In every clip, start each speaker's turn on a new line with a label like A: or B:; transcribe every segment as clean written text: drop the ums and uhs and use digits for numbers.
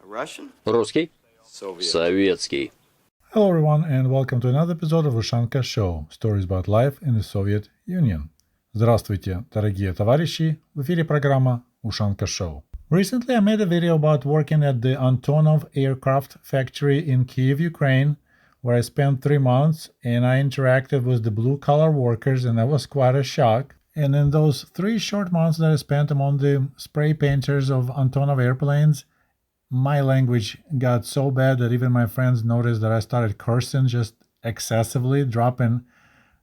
A: Русский? Советский.
B: Hello everyone and welcome to another episode of Ushanka Show, stories about life in the Soviet Union. Здравствуйте, дорогие товарищи, в эфире программа Ushanka Show. Recently I made a video about working at the Antonov aircraft factory in Kyiv, Ukraine, where I spent 3 months and I interacted with the blue-collar workers and that was quite a shock. And in those 3 short months that I spent among the spray painters of Antonov airplanes, my language got so bad that even my friends noticed that I started cursing just excessively, dropping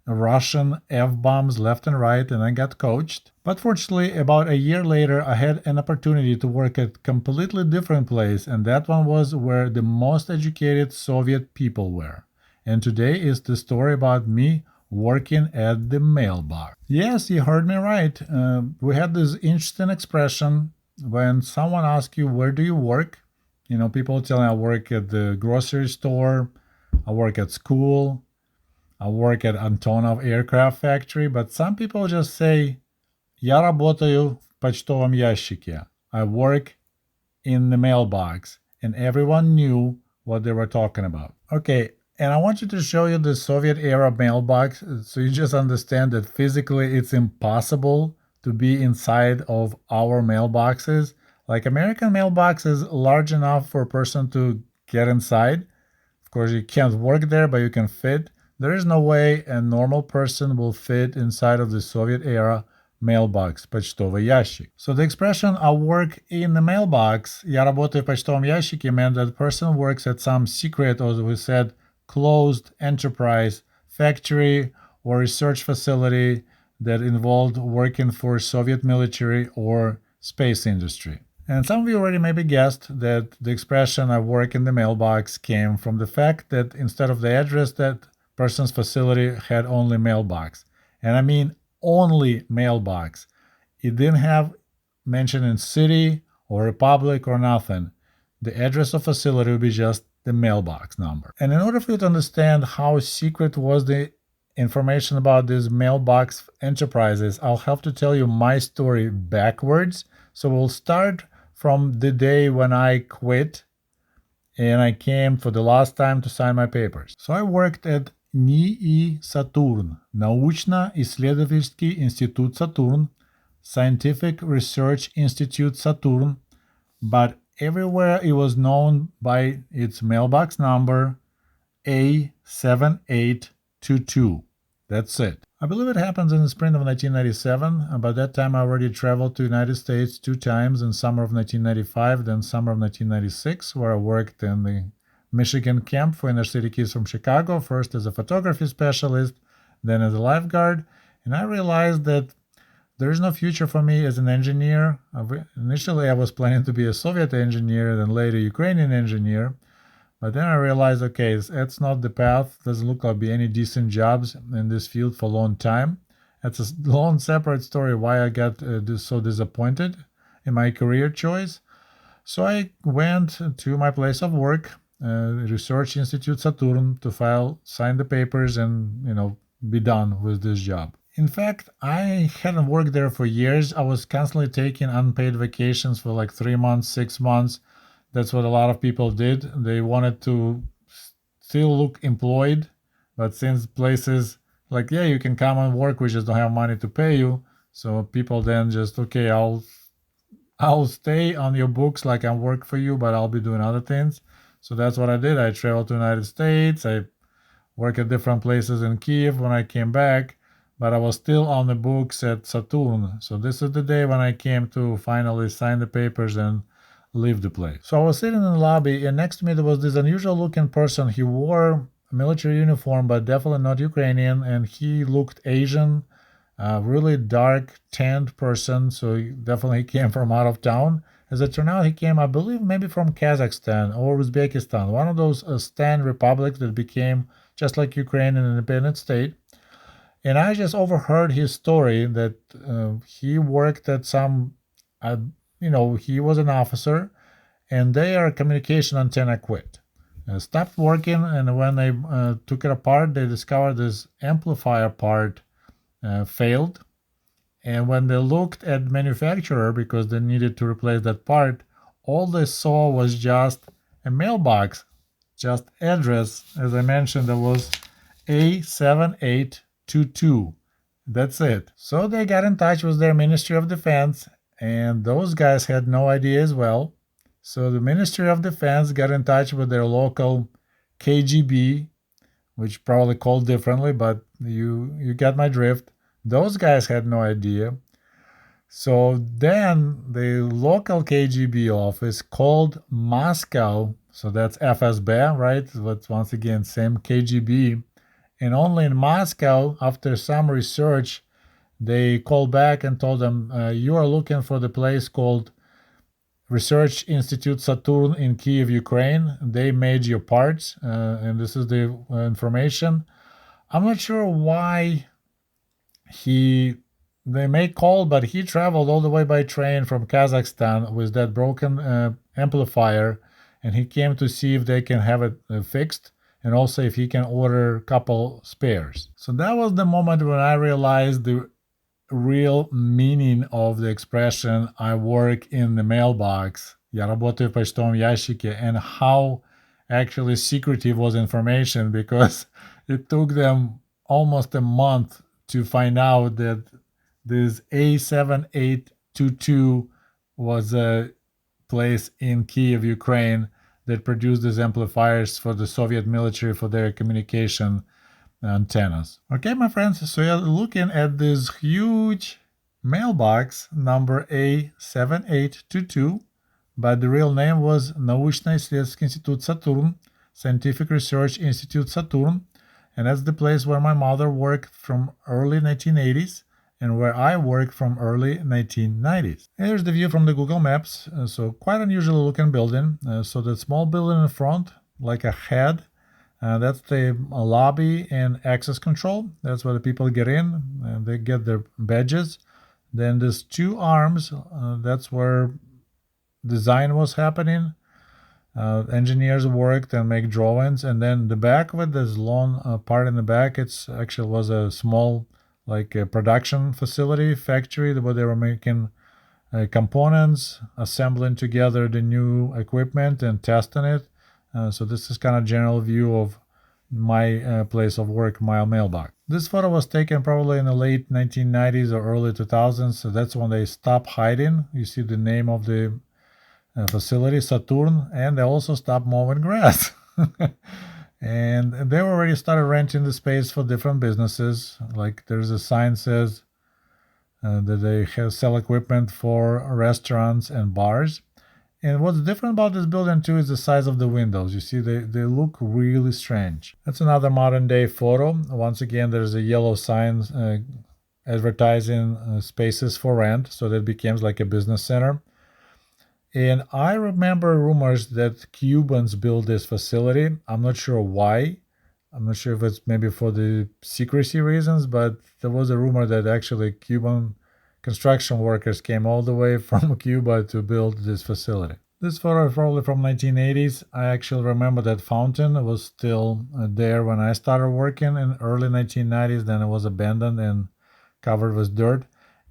B: Russian F-bombs left and right, and I got coached. But fortunately, about a year later, I had an opportunity to work at a completely different place, and that one was where the most educated Soviet people were. And today is the story about me working at the mailbox. Yes, you heard me right. We had this interesting expression when someone asks you, where do you work? You know, people tell me I work at the grocery store, I work at school, I work at Antonov aircraft factory, but some people just say, я работаю в почтовом ящике. I work in the mailbox. And everyone knew what they were talking about. Okay, and I want you to show you the Soviet era mailbox so you just understand that physically it's impossible to be inside of our mailboxes. Like American mailbox is large enough for a person to get inside. Of course, you can't work there, but you can fit. There is no way a normal person will fit inside of the Soviet era mailbox, почтовый ящик. So the expression I work in the mailbox, я работаю в почтовом ящике, meant that the person works at some secret, or as we said, closed enterprise, factory, or research facility that involved working for Soviet military or space industry. And some of you already maybe guessed that the expression I work in the mailbox came from the fact that instead of the address, that person's facility had only mailbox. And I mean only mailbox. It didn't have mention in city or republic or nothing. The address of facility would be just the mailbox number. And in order for you to understand how secret was the information about these mailbox enterprises, I'll have to tell you my story backwards. So we'll start from the day when I quit and I came for the last time to sign my papers. So I worked at НИИ Saturn, Научно-исследовательский институт Saturn, Scientific Research Institute Saturn, but everywhere it was known by its mailbox number A7822. That's it. I believe it happens in the spring of 1997. By that time, I already traveled to the United States 2 times in summer of 1995, then summer of 1996, where I worked in the Michigan camp for inner city kids from Chicago, first as a photography specialist, then as a lifeguard. And I realized that there is no future for me as an engineer. Initially, I was planning to be a Soviet engineer, then later Ukrainian engineer. But then I realized, okay, that's not the path. Doesn't look like there'll be any decent jobs in this field for a long time. That's a long separate story why I got so disappointed in my career choice. So I went to my place of work, Research Institute Saturn, to sign the papers and, be done with this job. In fact, I hadn't worked there for years. I was constantly taking unpaid vacations for like 3 months, 6 months. That's what a lot of people did. They wanted to still look employed, but since places like, yeah, you can come and work, we just don't have money to pay you. So people then just, okay, I'll stay on your books like I work for you, but I'll be doing other things. So that's what I did. I traveled to the United States. I worked at different places in Kyiv when I came back, but I was still on the books at Saturn. So this is the day when I came to finally sign the papers and leave the place. So I was sitting in the lobby, and next to me there was this unusual looking person. He wore a military uniform, but definitely not Ukrainian, and he looked Asian, really dark, tanned person, so he definitely came from out of town. As it turned out, he came, I believe, maybe from Kazakhstan or Uzbekistan, one of those Stan republics that became just like Ukraine, an independent state. And I just overheard his story that he worked at some he was an officer, and their communication antenna quit. Stopped working, and when they took it apart, they discovered this amplifier part failed. And when they looked at manufacturer, because they needed to replace that part, all they saw was just a mailbox, just address. As I mentioned, there was A7822. That's it. So they got in touch with their Ministry of Defense, and those guys had no idea as well. So the Ministry of Defense got in touch with their local KGB, which probably called differently, but you get my drift. Those guys had no idea. So then the local KGB office called Moscow, so that's FSB, right? But once again, same KGB. And only in Moscow, after some research, they called back and told them, you are looking for the place called Research Institute Saturn in Kiev, Ukraine. They made your parts, and this is the information. I'm not sure why they may call, but he traveled all the way by train from Kazakhstan with that broken amplifier, and he came to see if they can have it fixed, and also if he can order a couple spares. So that was the moment when I realized the real meaning of the expression "I work in the mailbox," я работаю в почтовом ящике, and how actually secretive was information, because it took them almost a month to find out that this A7822 was a place in Kiev, Ukraine, that produced these amplifiers for the Soviet military for their communication antennas. Okay, my friends, so you're looking at this huge mailbox number A7822, but the real name was Научно-исследовательский институт Saturn, Scientific Research Institute Saturn, and that's the place where my mother worked from early 1980s and where I worked from early 1990s. And here's the view from the Google Maps. So quite unusual looking building. So the small building in front, like a head, that's the lobby and access control. That's where the people get in and they get their badges. Then there's two arms. That's where design was happening. Engineers worked and make drawings. And then the back of it, there's long part in the back. It's actually was a small, like a production facility, factory, where they were making components, assembling together the new equipment and testing it. So this is kind of general view of my place of work, my mailbox. This photo was taken probably in the late 1990s or early 2000s. So that's when they stopped hiding. You see the name of the facility, Saturn, and they also stopped mowing grass. And they already started renting the space for different businesses. Like there's a sign says that they sell equipment for restaurants and bars. And what's different about this building too is the size of the windows. You see, they look really strange. That's another modern day photo. Once again, there's a yellow sign advertising spaces for rent. So that becomes like a business center. And I remember rumors that Cubans built this facility. I'm not sure why. I'm not sure if it's maybe for the secrecy reasons, but there was a rumor that actually Cuban construction workers came all the way from Cuba to build this facility. This photo is probably from 1980s. I actually remember that fountain was still there when I started working in early 1990s. Then it was abandoned and covered with dirt.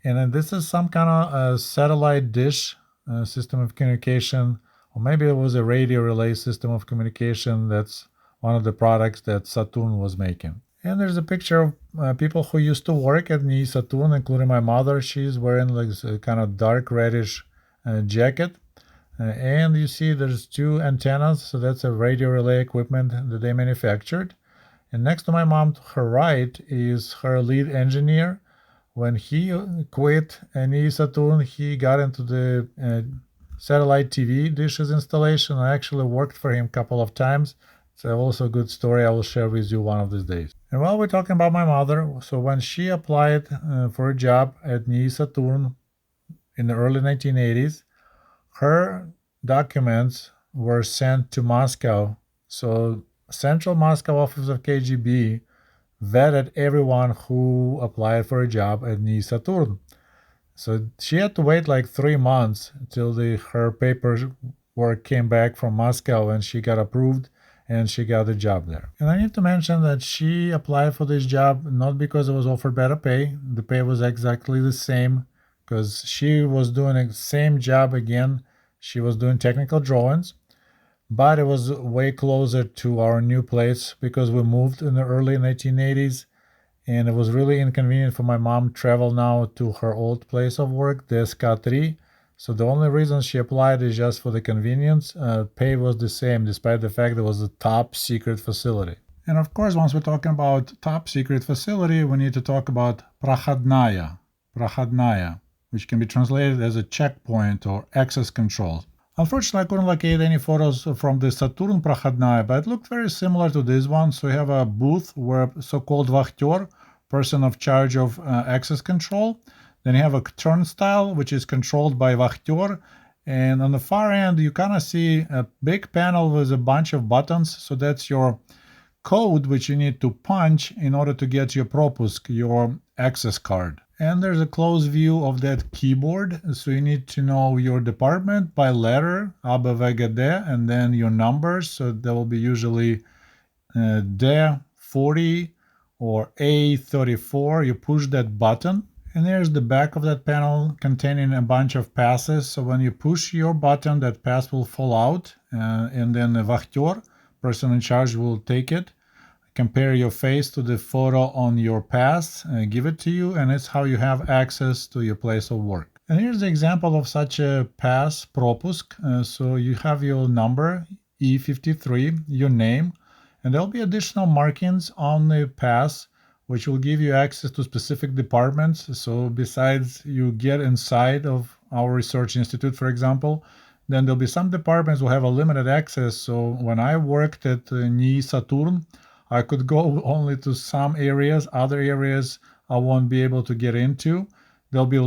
B: And then this is some kind of satellite dish system of communication, or maybe it was a radio relay system of communication. That's one of the products that Saturn was making. And there's a picture of people who used to work at NII Saturn, including my mother. She's wearing like a kind of dark reddish jacket. And you see there's two antennas, so that's a radio relay equipment that they manufactured. And next to my mom, to her right, is her lead engineer. When he quit NII Saturn, he got into the satellite TV dishes installation. I actually worked for him a couple of times. It's also a good story I will share with you one of these days. And while we're talking about my mother, so when she applied for a job at NII Saturn in the early 1980s, her documents were sent to Moscow. So Central Moscow office of KGB vetted everyone who applied for a job at NII Saturn. So she had to wait like 3 months until her paperwork came back from Moscow and she got approved and she got a job there. And I need to mention that she applied for this job not because it was offered better pay. The pay was exactly the same because she was doing the same job again. She was doing technical drawings, but it was way closer to our new place because we moved in the early 1980s, and it was really inconvenient for my mom to travel now to her old place of work, the SK3. So the only reason she applied is just for the convenience. Pay was the same, despite the fact it was a top secret facility. And of course, once we're talking about top secret facility, we need to talk about Prokhadnaya, which can be translated as a checkpoint or access control. Unfortunately, I couldn't locate any photos from the Saturn Prokhadnaya, but it looked very similar to this one. So you have a booth where so-called Vakhter, person of charge of access control. Then you have a turnstile, which is controlled by Vakhter. And on the far end, you kind of see a big panel with a bunch of buttons. So that's your code, which you need to punch in order to get your propusk, your access card. And there's a close view of that keyboard. So you need to know your department by letter, ABVGD, and then your numbers. So that will be usually D40 or A34. You push that button. And there's the back of that panel containing a bunch of passes. So when you push your button, that pass will fall out. And then the Vakhter, person in charge, will take it, compare your face to the photo on your pass, give it to you, and it's how you have access to your place of work. And here's the example of such a pass, propusk. So you have your number, E53, your name, and there'll be additional markings on the pass which will give you access to specific departments. So besides you get inside of our research institute, for example, then there'll be some departments will have a limited access. So when I worked at NI Saturn, I could go only to some areas. Other areas I won't be able to get into. There'll be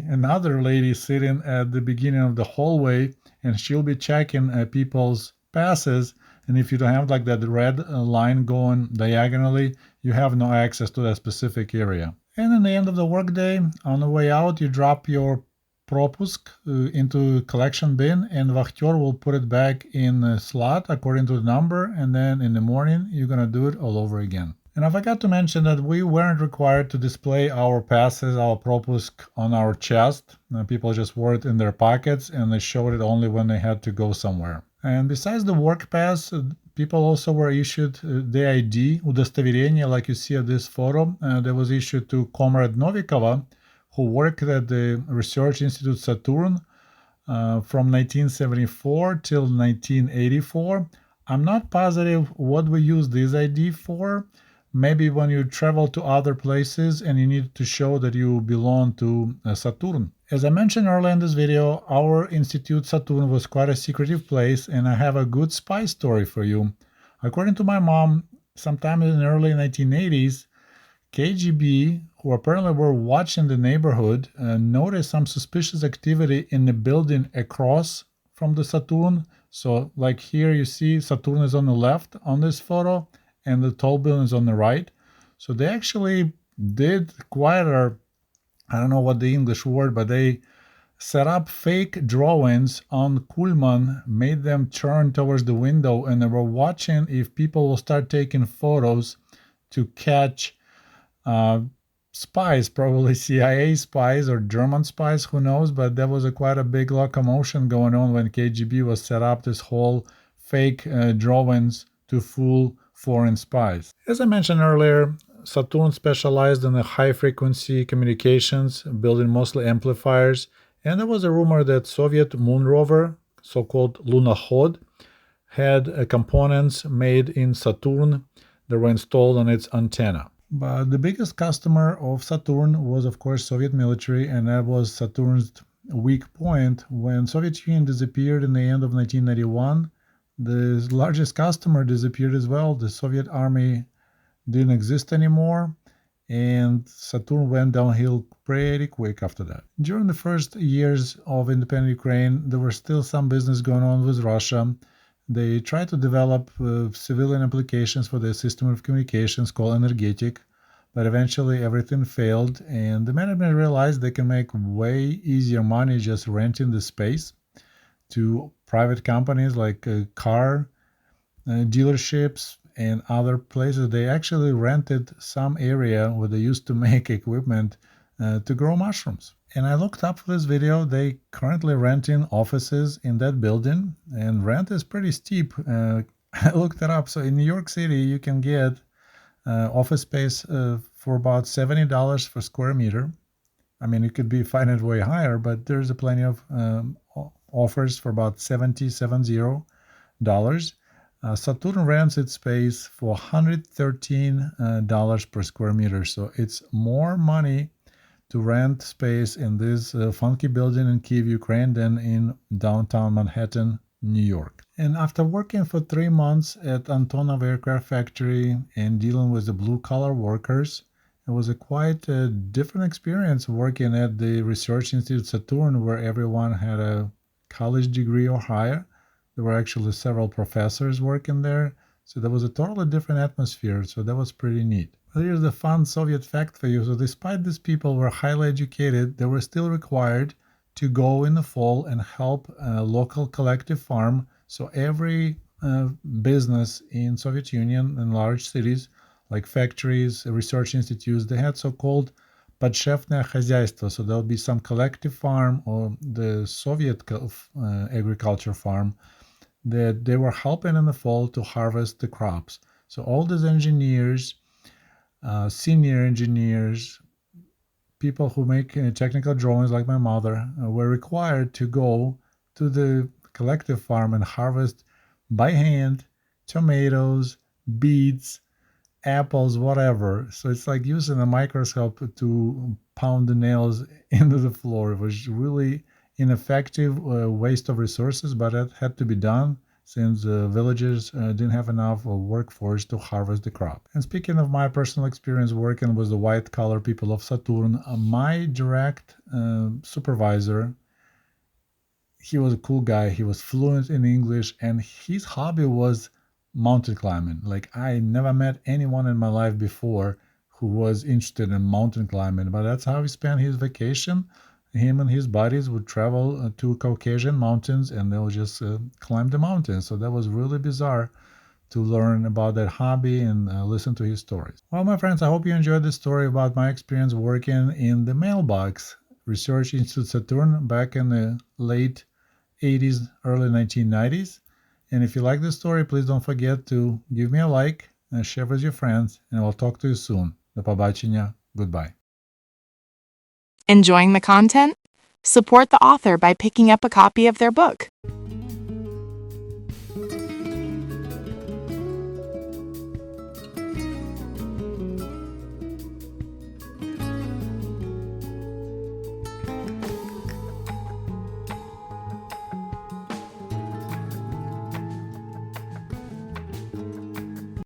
B: another lady sitting at the beginning of the hallway, and she'll be checking people's passes. And if you don't have like that red line going diagonally, you have no access to that specific area. And in the end of the workday, on the way out, you drop your propusk into collection bin, and Vakhter will put it back in a slot according to the number, and then in the morning you're gonna do it all over again. And I forgot to mention that we weren't required to display our passes, our propusk on our chest. People just wore it in their pockets, and they showed it only when they had to go somewhere. And besides the work pass, people also were issued the ID, удостоверение, like you see at this photo. That was issued to Comrade Novikova, who worked at the Research Institute Saturn from 1974 till 1984. I'm not positive what we use this ID for. Maybe when you travel to other places and you need to show that you belong to Saturn. As I mentioned earlier in this video, our Institute Saturn was quite a secretive place, and I have a good spy story for you. According to my mom, sometime in the early 1980s, KGB, who apparently were watching the neighborhood, noticed some suspicious activity in the building across from the Saturn. So like here you see Saturn is on the left on this photo, and the tall building is on the right. So they actually did quite a, I don't know what the English word, but they set up fake drawings on Kuhlman, made them turn towards the window, and they were watching if people will start taking photos to catch spies, probably CIA spies or German spies, who knows, but there was quite a big locomotion going on when KGB was set up this whole fake drawings to fool foreign spies. As I mentioned earlier, Saturn specialized in the high-frequency communications, building mostly amplifiers, and there was a rumor that Soviet moon rover, so-called Lunokhod, had components made in Saturn that were installed on its antenna. But the biggest customer of Saturn was, of course, Soviet military, and that was Saturn's weak point. When Soviet Union disappeared in the end of 1991, the largest customer disappeared as well. The Soviet army didn't exist anymore, and Saturn went downhill pretty quick after that. During the first years of independent Ukraine, there was still some business going on with Russia. They tried to develop civilian applications for their system of communications called Energetic, but eventually everything failed, and the management realized they can make way easier money just renting the space to private companies like car dealerships and other places. They actually rented some area where they used to make equipment to grow mushrooms. And I looked up for this video. They currently renting offices in that building, and rent is pretty steep. I looked it up. So in New York City, you can get office space for about $70 per square meter. I mean, it could be find it way higher, but there's a plenty of offers for about $70. Saturn rents its space for $113 per square meter. So it's more money to rent space in this funky building in Kyiv, Ukraine than in downtown Manhattan, New York. And after working for 3 months at Antonov Aircraft Factory and dealing with the blue-collar workers, it was a quite different experience working at the Research Institute Saturn, where everyone had a college degree or higher. There were actually several professors working there, so there was a totally different atmosphere, so that was pretty neat. But here's the fun Soviet fact for you. So despite these people were highly educated, they were still required to go in the fall and help a local collective farm. So every business in Soviet Union and large cities, like factories, research institutes, they had so-called подшефное хозяйство. So there'll be some collective farm or the Soviet agriculture farm that they were helping in the fall to harvest the crops. So all these engineers, senior engineers, people who make technical drawings like my mother, were required to go to the collective farm and harvest by hand tomatoes, beets, apples, whatever. So it's like using a microscope to pound the nails into the floor. It was really ineffective waste of resources, but it had to be done since villagers didn't have enough workforce to harvest the crop. And speaking of my personal experience working with the white-collar people of Saturn, my direct supervisor, he was a cool guy. He was fluent in English, and his hobby was mountain climbing. Like, I never met anyone in my life before who was interested in mountain climbing, but that's how he spent his vacation. Him and his buddies would travel to Caucasian mountains, and they'll just climb the mountains. So that was really bizarre to learn about that hobby and listen to his stories. Well, my friends, I hope you enjoyed this story about my experience working in the mailbox, Research Institute Saturn, back in the late 80s, early 1990s. And if you like this story, please don't forget to give me a like and share with your friends, and I'll talk to you soon. До побачення. Goodbye.
C: Enjoying the content? Support the author by picking up a copy of their book.